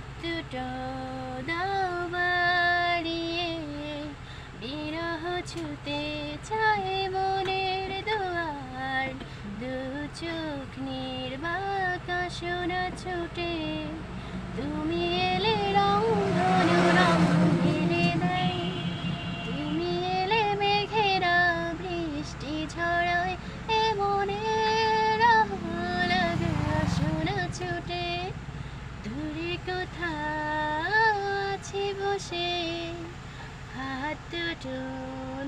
হাত দুটো দাও বাড়িয়ে, বিরহ ছুতে চায় মনের দুয়ার, দু চোখ নির্বাকা শোনা ছুটে, তুমি এলে রং ধনু রং ঢেলে দেয়, তুমি এলে মেঘেরা বৃষ্টি ঝরায়, এ মনের লাগে শোনা ছুটে, দূরে কোথাও আছি বসে, হাত দুটো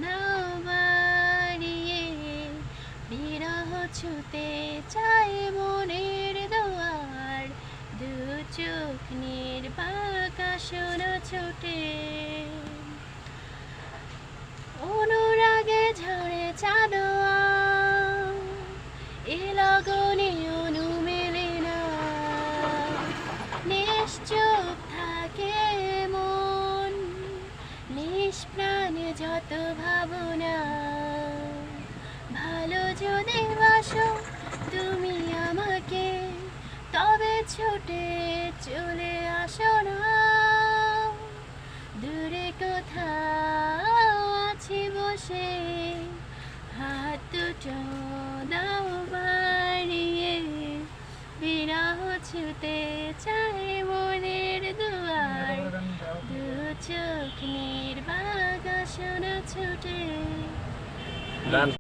নাও বাড়িয়ে, বিরহ ছুতে চায় মনের দুয়ার, দু চোখ নির্বাকা শোনা ছুটে। অনুরাগে ঝরে চাঁদোয়া, এ লগনে অনু মেলে না, নিশ্চুপ থাকে মন, নিষ্প্রাণ যত ভাবনা, ভালো যদি বাসো তুমি আমাকে, তবে ছুটে চলে আসো না, দূরে কোথাও আছি বসে, হাত দুটো দাও বাড়িয়ে, বিরহ ছুতে চায় মনের দুয়ার, দু চোখ নির্বাকা শোনা ছুটে।